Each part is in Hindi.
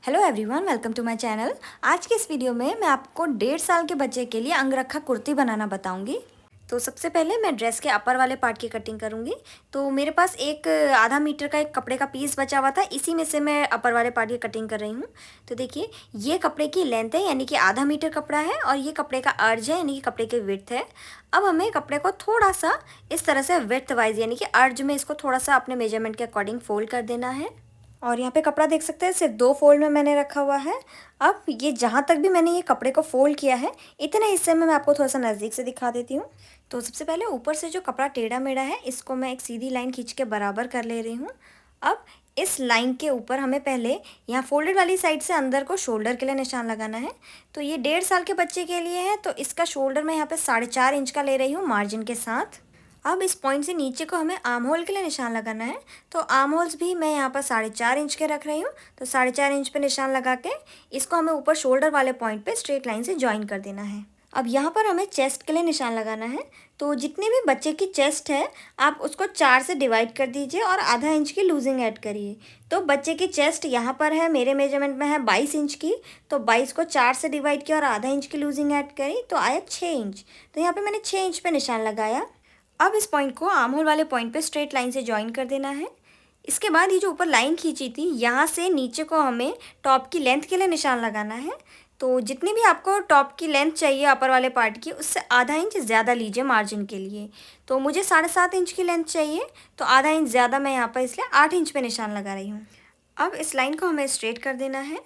Hello everyone, welcome to my channel. आज के इस वीडियो में मैं आपको 1.5 साल के बच्चे के लिए अंगरखा कुर्ती बनाना बताऊंगी। तो सबसे पहले मैं ड्रेस के अपर वाले पार्ट की कटिंग करूंगी। तो मेरे पास एक आधा मीटर का एक कपड़े का पीस बचा हुआ था, इसी में से मैं अपर वाले पार्ट की कटिंग कर रही हूँ। तो देखिए, ये कपड़े की लेंथ है यानी कि आधा मीटर कपड़ा है, और ये कपड़े का अर्ज है यानी कि कपड़े की विड्थ है। अब हमें कपड़े को थोड़ा सा इस तरह से विड्थ वाइज यानी कि अर्ज में इसको थोड़ा सा अपने मेजरमेंट के अकॉर्डिंग फोल्ड कर देना है। और यहाँ पे कपड़ा देख सकते हैं, सिर्फ 2 फोल्ड में मैंने रखा हुआ है। अब ये जहाँ तक भी मैंने ये कपड़े को फोल्ड किया है, इतने हिस्से में मैं आपको थोड़ा सा नज़दीक से दिखा देती हूँ। तो सबसे पहले ऊपर से जो कपड़ा टेढ़ा मेढ़ा है, इसको मैं एक सीधी लाइन खींच के बराबर कर ले रही हूँ। अब इस लाइन के ऊपर हमें पहले यहाँ फोल्डेड वाली साइड से अंदर को शोल्डर के लिए निशान लगाना है। तो ये 1.5 साल के बच्चे के लिए है, तो इसका शोल्डर मैं यहाँ पे 4.5 इंच का ले रही हूँ मार्जिन के साथ। अब इस पॉइंट से नीचे को हमें आर्म होल के लिए निशान लगाना है। तो आर्म होल्स भी मैं यहाँ पर 4.5 इंच के रख रही हूँ। तो 4.5 इंच पे निशान लगा के इसको हमें ऊपर शोल्डर वाले पॉइंट पे स्ट्रेट लाइन से ज्वाइन कर देना है। अब यहाँ पर हमें चेस्ट के लिए निशान लगाना है। तो जितनी भी बच्चे की चेस्ट है, आप उसको 4 से डिवाइड कर दीजिए और आधा इंच की लूजिंग ऐड करिए। तो बच्चे की चेस्ट यहाँ पर है, मेरे मेजरमेंट में है 22 इंच की। तो 22 को 4 से डिवाइड किया और आधा इंच की लूजिंग ऐड करी, तो आया 6 इंच। तो यहाँ पे मैंने 6 इंच पे निशान लगाया। अब इस पॉइंट को आर्म होल वाले पॉइंट पे स्ट्रेट लाइन से ज्वाइन कर देना है। इसके बाद ये जो ऊपर लाइन खींची थी, यहाँ से नीचे को हमें टॉप की लेंथ के लिए निशान लगाना है। तो जितनी भी आपको टॉप की लेंथ चाहिए अपर वाले पार्ट की, उससे आधा इंच ज़्यादा लीजिए मार्जिन के लिए। तो मुझे 7.5 इंच की लेंथ चाहिए, तो आधा इंच ज़्यादा मैं यहाँ पर इसलिए 8 इंच पे निशान लगा रही हूँ। अब इस लाइन को हमें स्ट्रेट कर देना है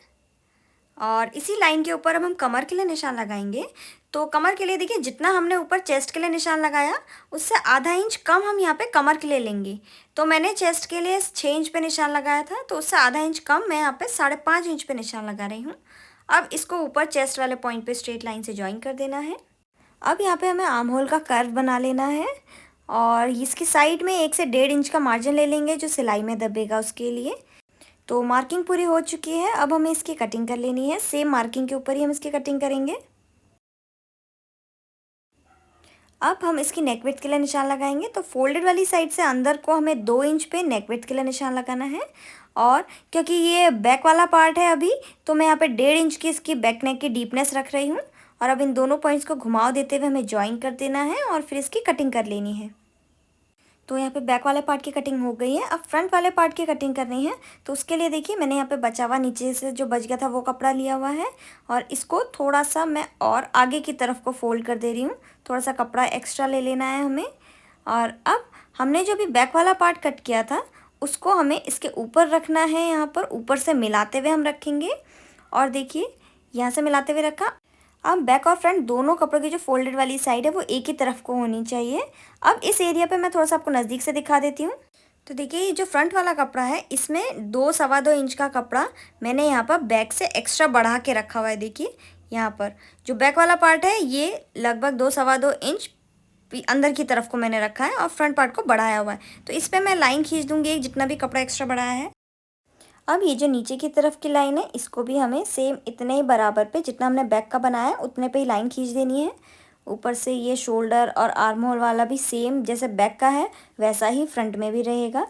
और इसी लाइन के ऊपर अब हम कमर के लिए निशान लगाएंगे। तो कमर के लिए देखिए, जितना हमने ऊपर चेस्ट के लिए निशान लगाया, उससे आधा इंच कम हम यहाँ पे कमर के लिए लेंगे। तो मैंने चेस्ट के लिए 6 इंच पे निशान लगाया था, तो उससे आधा इंच कम मैं यहाँ पे 5.5 इंच पे निशान लगा रही हूँ। अब इसको ऊपर चेस्ट वाले पॉइंट पे स्ट्रेट लाइन से ज्वाइन कर देना है। अब यहाँ पे हमें आर्म होल का कर्व बना लेना है, और इसकी साइड में 1 से 1.5 इंच का मार्जिन ले लेंगे जो सिलाई में दबेगा उसके लिए। तो मार्किंग पूरी हो चुकी है, अब हमें इसकी कटिंग कर लेनी है। सेम मार्किंग के ऊपर ही हम इसकी कटिंग करेंगे। अब हम इसकी नेक विड्थ के लिए निशान लगाएंगे। तो फोल्डेड वाली साइड से अंदर को हमें 2 इंच पे नेक विड्थ के लिए निशान लगाना है। और क्योंकि ये बैक वाला पार्ट है अभी, तो मैं यहाँ पे 1.5 इंच की इसकी बैक नेक की डीपनेस रख रही हूँ। और अब इन दोनों पॉइंट्स को घुमाव देते हुए हमें ज्वाइन कर देना है और फिर इसकी कटिंग कर लेनी है। तो यहाँ पे बैक वाले पार्ट की कटिंग हो गई है। अब फ्रंट वाले पार्ट की कटिंग करनी है। तो उसके लिए देखिए, मैंने यहाँ पे बचा हुआ नीचे से जो बच गया था वो कपड़ा लिया हुआ है, और इसको थोड़ा सा मैं और आगे की तरफ को फोल्ड कर दे रही हूँ। थोड़ा सा कपड़ा एक्स्ट्रा ले लेना है हमें। और अब हमने जो भी बैक वाला पार्ट कट किया था, उसको हमें इसके ऊपर रखना है। यहाँ पर ऊपर से मिलाते हुए हम रखेंगे। और देखिए, यहाँ से मिलाते हुए रखा। अब बैक और फ्रंट दोनों कपड़ों की जो फोल्डेड वाली साइड है, वो एक ही तरफ को होनी चाहिए। अब इस एरिया पे मैं थोड़ा सा आपको नज़दीक से दिखा देती हूँ। तो देखिए, ये जो फ्रंट वाला कपड़ा है, इसमें 2 सवा 2 इंच का कपड़ा मैंने यहाँ पर बैक से एक्स्ट्रा बढ़ा के रखा हुआ है। देखिए, यहाँ पर जो बैक वाला पार्ट है, ये लगभग 2 सवा 2 इंच अंदर की तरफ को मैंने रखा है और फ्रंट पार्ट को बढ़ाया हुआ है। तो इस पर मैं लाइन खींच दूँगी जितना भी कपड़ा एक्स्ट्रा बढ़ाया है। अब ये जो नीचे की तरफ की लाइन है, इसको भी हमें सेम इतने ही बराबर पे, जितना हमने बैक का बनाया है उतने पे ही लाइन खींच देनी है। ऊपर से ये शोल्डर और आर्म होल वाला भी सेम जैसे बैक का है, वैसा ही फ्रंट में भी रहेगा।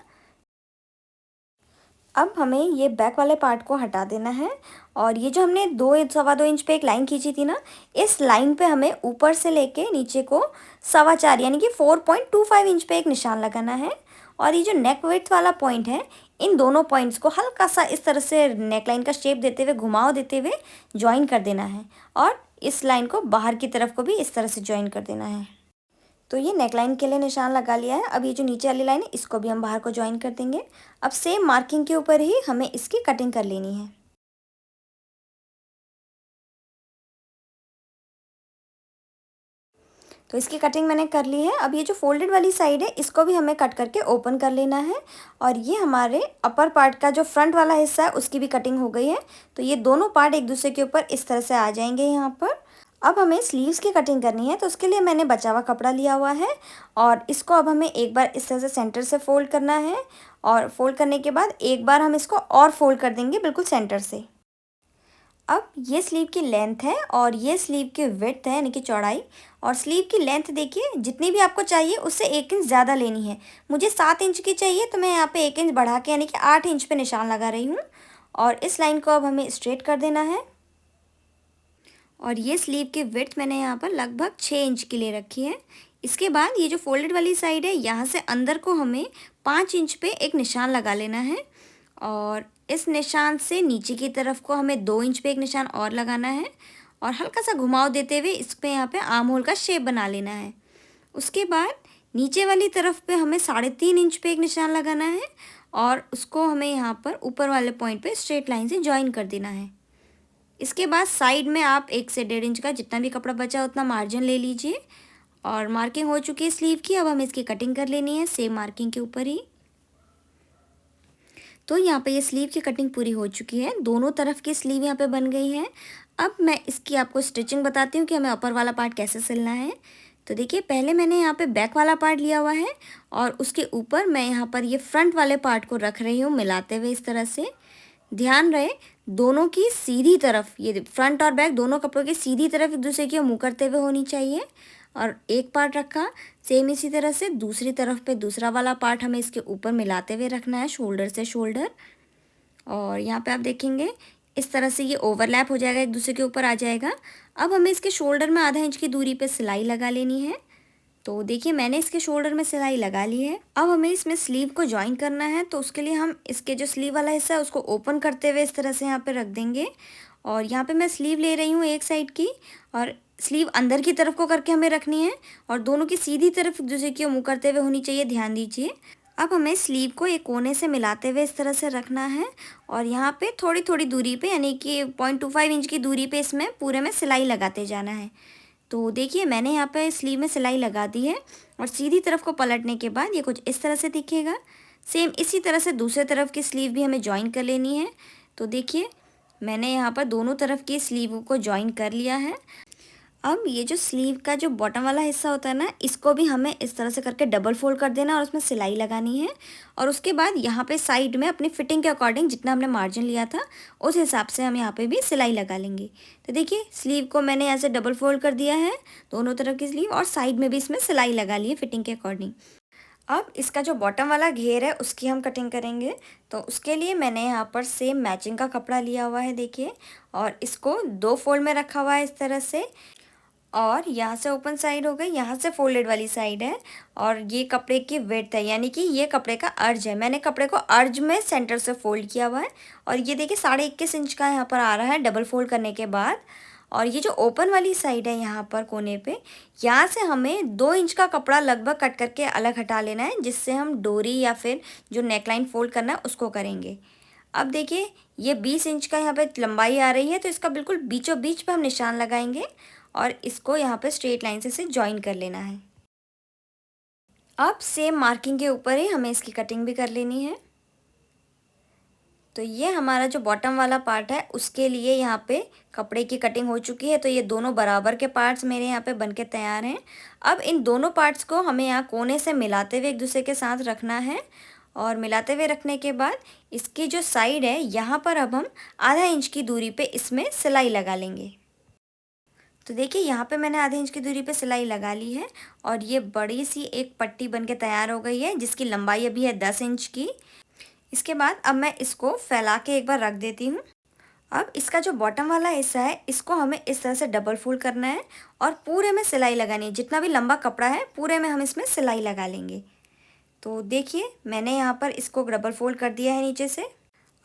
अब हमें ये बैक वाले पार्ट को हटा देना है। और ये जो हमने 2 सवा 2 इंच पे एक लाइन खींची थी ना, इस लाइन पे हमें ऊपर से लेके नीचे को 4.25 यानी कि 4.25 इंच पे एक निशान लगाना है। और ये जो नेक विड्थ वाला पॉइंट है, इन दोनों पॉइंट्स को हल्का सा इस तरह से नेक लाइन का शेप देते हुए, घुमाव देते हुए ज्वाइन कर देना है। और इस लाइन को बाहर की तरफ को भी इस तरह से ज्वाइन कर देना है। तो ये नेकलाइन के लिए निशान लगा लिया है। अब ये जो नीचे वाली लाइन है, इसको भी हम बाहर को ज्वाइन कर देंगे। अब सेम मार्किंग के ऊपर ही हमें इसकी कटिंग कर लेनी है। तो इसकी कटिंग मैंने कर ली है। अब ये जो फोल्डेड वाली साइड है, इसको भी हमें कट करके ओपन कर लेना है। और ये हमारे अपर पार्ट का जो फ्रंट वाला हिस्सा है, उसकी भी कटिंग हो गई है। तो ये दोनों पार्ट एक दूसरे के ऊपर इस तरह से आ जाएंगे यहाँ पर। अब हमें स्लीव्स की कटिंग करनी है। तो उसके लिए मैंने बचा हुआ कपड़ा लिया हुआ है, और इसको अब हमें एक बार इस तरह से सेंटर से फोल्ड करना है। और फोल्ड करने के बाद एक बार हम इसको और फोल्ड कर देंगे बिल्कुल सेंटर से। अब ये स्लीव की लेंथ है और ये स्लीव की विड्थ है यानी कि चौड़ाई। और स्लीव की लेंथ देखिए, जितनी भी आपको चाहिए उससे 1 इंच ज़्यादा लेनी है। मुझे 7 इंच की चाहिए, तो मैं यहाँ पे 1 इंच बढ़ा के यानी कि 8 इंच पे निशान लगा रही हूँ। और इस लाइन को अब हमें स्ट्रेट कर देना है। और ये स्लीव की विड्थ मैंने यहाँ पर लगभग 6 इंच की ले रखी है। इसके बाद ये जो फोल्डेड वाली साइड है, यहाँ से अंदर को हमें 5 इंच पे एक निशान लगा लेना है और इस निशान से नीचे की तरफ को हमें 2 इंच पे एक निशान और लगाना है और हल्का सा घुमाव देते हुए इस पे यहाँ पे आर्म होल का शेप बना लेना है। उसके बाद नीचे वाली तरफ पे हमें 3.5 इंच पे एक निशान लगाना है और उसको हमें यहाँ पर ऊपर वाले पॉइंट पे स्ट्रेट लाइन से ज्वाइन कर देना है। इसके बाद साइड में आप 1 से 1.5 इंच का जितना भी कपड़ा बचा उतना मार्जिन ले लीजिए और मार्किंग हो चुकी है स्लीव की। अब हमें इसकी कटिंग कर लेनी है सेम मार्किंग के ऊपर ही। तो यहाँ पे ये स्लीव की कटिंग पूरी हो चुकी है, दोनों तरफ की स्लीव यहाँ पे बन गई है। अब मैं इसकी आपको स्टिचिंग बताती हूँ कि हमें अपर वाला पार्ट कैसे सिलना है। तो देखिए, पहले मैंने यहाँ पे बैक वाला पार्ट लिया हुआ है और उसके ऊपर मैं यहाँ पर ये फ्रंट वाले पार्ट को रख रही हूँ मिलाते हुए इस तरह से। ध्यान रहे दोनों की सीधी तरफ, ये फ्रंट और बैक दोनों कपड़ों की सीधी तरफ एक दूसरे की मुँह करते हुए होनी चाहिए। और एक पार्ट रखा, सेम इसी तरह से दूसरी तरफ पे दूसरा वाला पार्ट हमें इसके ऊपर मिलाते हुए रखना है शोल्डर से शोल्डर। और यहाँ पे आप देखेंगे इस तरह से ये ओवरलैप हो जाएगा, एक दूसरे के ऊपर आ जाएगा। अब हमें इसके शोल्डर में आधा इंच की दूरी पे सिलाई लगा लेनी है। तो देखिए, मैंने इसके शोल्डर में सिलाई लगा ली है। अब हमें इसमें स्लीव को ज्वाइन करना है, तो उसके लिए हम इसके जो स्लीव वाला हिस्सा है उसको ओपन करते हुए इस तरह से यहाँ पे रख देंगे। और यहाँ पे मैं स्लीव ले रही हूँ एक साइड की और स्लीव अंदर की तरफ को करके हमें रखनी है और दोनों की सीधी तरफ एक दूसरे की मुँह करते हुए होनी चाहिए, ध्यान दीजिए। अब हमें स्लीव को एक कोने से मिलाते हुए इस तरह से रखना है और यहाँ पे थोड़ी थोड़ी दूरी पे यानी कि 0.25 इंच की दूरी पे इसमें पूरे में सिलाई लगाते जाना है। तो देखिए, मैंने यहाँ पे स्लीव में सिलाई लगा दी है और सीधी तरफ को पलटने के बाद ये कुछ इस तरह से दिखेगा। सेम इसी तरह से दूसरे तरफ की स्लीव भी हमें ज्वाइन कर लेनी है। तो देखिए, मैंने यहाँ पर दोनों तरफ की स्लीव को ज्वाइन कर लिया है। अब ये जो स्लीव का जो बॉटम वाला हिस्सा होता है ना, इसको भी हमें इस तरह से करके डबल फोल्ड कर देना और उसमें सिलाई लगानी है। और उसके बाद यहाँ पे साइड में अपनी फिटिंग के अकॉर्डिंग जितना हमने मार्जिन लिया था उस हिसाब से हम यहाँ पे भी सिलाई लगा लेंगे। तो देखिए, स्लीव को मैंने ऐसे डबल फोल्ड कर दिया है दोनों तरफ की स्लीव और साइड में भी इसमें सिलाई लगा ली है फिटिंग के अकॉर्डिंग। अब इसका जो बॉटम वाला घेर है उसकी हम कटिंग करेंगे। तो उसके लिए मैंने यहाँ पर सेम मैचिंग का कपड़ा लिया हुआ है देखिए, और इसको 2 फोल्ड में रखा हुआ है इस तरह से। और यहाँ से ओपन साइड हो गई, यहाँ से फोल्डेड वाली साइड है और ये कपड़े की विड्थ है, यानी कि ये कपड़े का अर्ज है। मैंने कपड़े को अर्ज में सेंटर से फोल्ड किया हुआ है और ये देखिए 21.5 इंच का यहाँ पर आ रहा है डबल फोल्ड करने के बाद। और ये जो ओपन वाली साइड है यहाँ पर कोने पे, यहाँ से हमें 2 इंच का कपड़ा लगभग कट करके अलग हटा लेना है, जिससे हम डोरी या फिर जो नेकलाइन फोल्ड करना है उसको करेंगे। अब देखिए, ये 20 इंच का यहाँ पे लंबाई आ रही है, तो इसका बिल्कुल बीचों बीच पे हम निशान लगाएंगे और इसको यहाँ पे स्ट्रेट लाइन से इसे ज्वाइन कर लेना है। अब सेम मार्किंग के ऊपर ही हमें इसकी कटिंग भी कर लेनी है। तो ये हमारा जो बॉटम वाला पार्ट है उसके लिए यहाँ पे कपड़े की कटिंग हो चुकी है। तो ये दोनों बराबर के पार्ट्स मेरे यहाँ पे बनके तैयार हैं। अब इन दोनों पार्ट्स को हमें यहाँ कोने से मिलाते हुए एक दूसरे के साथ रखना है और मिलाते हुए रखने के बाद इसकी जो साइड है यहाँ पर अब हम आधा इंच की दूरी पे इसमें सिलाई लगा लेंगे। तो देखिए, यहाँ पे मैंने आधे इंच की दूरी पे सिलाई लगा ली है और ये बड़ी सी एक पट्टी बनके तैयार हो गई है जिसकी लंबाई अभी है 10 इंच की। इसके बाद अब मैं इसको फैला के एक बार रख देती हूँ। अब इसका जो बॉटम वाला हिस्सा है इसको हमें इस तरह से डबल फोल्ड करना है और पूरे में सिलाई लगानी है। जितना भी लंबा कपड़ा है पूरे में हम इसमें सिलाई लगा लेंगे। तो देखिए, मैंने यहाँ पर इसको डबल फोल्ड कर दिया है नीचे से।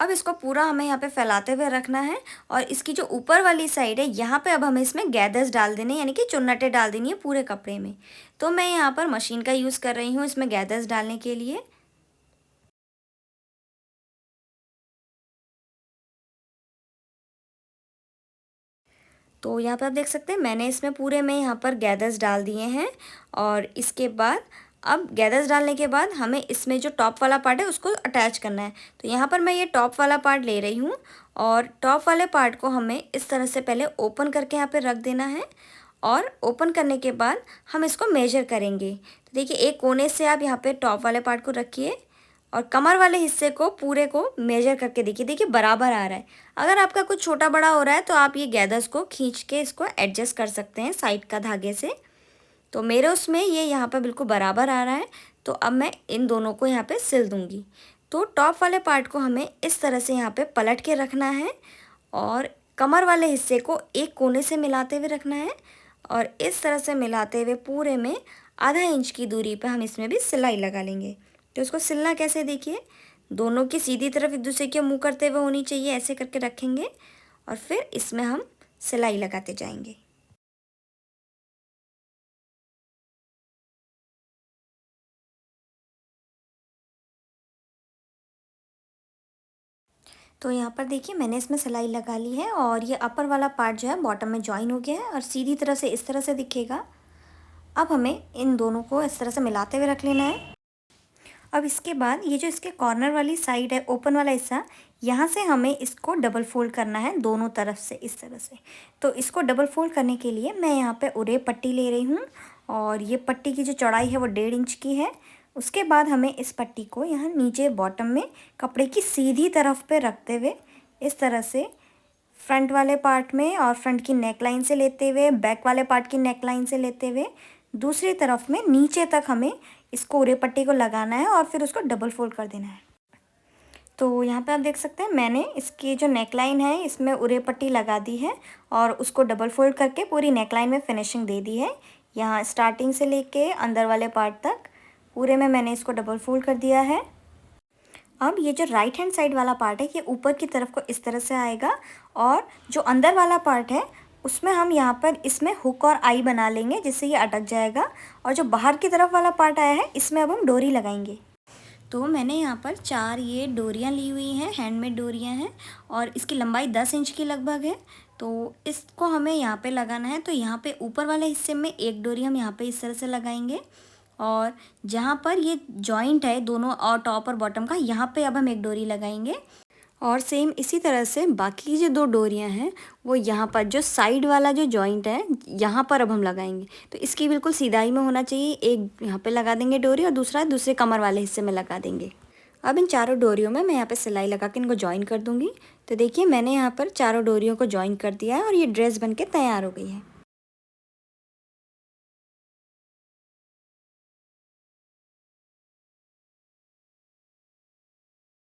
अब इसको पूरा हमें यहाँ पे फैलाते हुए रखना है और इसकी जो ऊपर वाली साइड है यहाँ पे अब हमें इसमें गैदर्स डाल देने, यानी कि चुन्नटें डाल देनी है पूरे कपड़े में। तो मैं यहाँ पर मशीन का यूज़ कर रही हूँ इसमें गैदर्स डालने के लिए। तो यहाँ पे आप देख सकते हैं मैंने इसमें पूरे में यहाँ पर गैदर्स डाल दिए हैं। और इसके बाद अब गैदर्स डालने के बाद हमें इसमें जो टॉप वाला पार्ट है उसको अटैच करना है। तो यहाँ पर मैं ये टॉप वाला पार्ट ले रही हूँ और टॉप वाले पार्ट को हमें इस तरह से पहले ओपन करके यहाँ पे रख देना है और ओपन करने के बाद हम इसको मेजर करेंगे। तो देखिए, एक कोने से आप यहाँ पे टॉप वाले पार्ट को रखिए और कमर वाले हिस्से को पूरे को मेजर करके देखिए बराबर आ रहा है। अगर आपका कुछ छोटा बड़ा हो रहा है तो आप ये गैदर्स को खींच के इसको एडजस्ट कर सकते हैं साइड का धागे से। तो मेरे उसमें ये यहाँ पे बिल्कुल बराबर आ रहा है। तो अब मैं इन दोनों को यहाँ पे सिल दूँगी। तो टॉप वाले पार्ट को हमें इस तरह से यहाँ पे पलट के रखना है और कमर वाले हिस्से को एक कोने से मिलाते हुए रखना है और इस तरह से मिलाते हुए पूरे में आधा इंच की दूरी पे हम इसमें भी सिलाई लगा लेंगे। तो इसको सिलना कैसे देखिए, दोनों की सीधी तरफ एक दूसरे के मुँह करते हुए होनी चाहिए, ऐसे करके रखेंगे और फिर इसमें हम सिलाई लगाते जाएंगे। तो यहाँ पर देखिए मैंने इसमें सिलाई लगा ली है और ये अपर वाला पार्ट जो है बॉटम में जॉइन हो गया है और सीधी तरह से इस तरह से दिखेगा। अब हमें इन दोनों को इस तरह से मिलाते हुए रख लेना है। अब इसके बाद ये जो इसके कॉर्नर वाली साइड है, ओपन वाला हिस्सा, यहाँ से हमें इसको डबल फोल्ड करना है दोनों तरफ से इस तरह से। तो इसको डबल फोल्ड करने के लिए मैं यहाँ पे उरे पट्टी ले रही हूँ और ये पट्टी की जो चौड़ाई है वो 1.5 इंच की है। उसके बाद हमें इस पट्टी को यहाँ नीचे बॉटम में कपड़े की सीधी तरफ पे रखते हुए इस तरह से फ्रंट वाले पार्ट में और फ्रंट की नेक लाइन से लेते हुए, बैक वाले पार्ट की नेक लाइन से लेते हुए दूसरी तरफ में नीचे तक हमें इसको उरे पट्टी को लगाना है और फिर उसको डबल फोल्ड कर देना है। तो यहाँ पे आप देख सकते हैं मैंने इसकी जो नेकलाइन है इसमें उरे पट्टी लगा दी है और उसको डबल फोल्ड करके पूरी नेकलाइन में फिनिशिंग दे दी है। यहाँ स्टार्टिंग से लेके अंदर वाले पार्ट तक पूरे में मैंने इसको डबल फोल्ड कर दिया है। अब ये जो राइट हैंड साइड वाला पार्ट है ये ऊपर की तरफ को इस तरह से आएगा और जो अंदर वाला पार्ट है उसमें हम यहाँ पर इसमें हुक और आई बना लेंगे जिससे ये अटक जाएगा और जो बाहर की तरफ वाला पार्ट आया है इसमें अब हम डोरी लगाएंगे। तो मैंने यहाँ पर 4 ये डोरियाँ ली हुई हैं, हैंडमेड डोरियाँ हैं और इसकी लंबाई 10 इंच की लगभग है। तो इसको हमें यहाँ पे लगाना है। तो यहाँ पे ऊपर वाले हिस्से में एक डोरी हम यहाँ पे इस तरह से लगाएंगे और जहाँ पर ये जॉइंट है दोनों और टॉप और बॉटम का, यहाँ पे अब हम एक डोरी लगाएंगे और सेम इसी तरह से बाकी जो 2 डोरियां हैं वो यहाँ पर जो साइड वाला जो जॉइंट है यहाँ पर अब हम लगाएंगे। तो इसकी बिल्कुल सीधाई में होना चाहिए, एक यहाँ पे लगा देंगे डोरी और दूसरा दूसरे कमर वाले हिस्से में लगा देंगे। अब इन चारों डोरियों में मैं यहाँ पे सिलाई लगा के इनको जॉइन कर दूँगी। तो देखिए मैंने यहाँ पर चारों डोरियों को जॉइन कर दिया है और ये ड्रेस बन के तैयार हो गई है।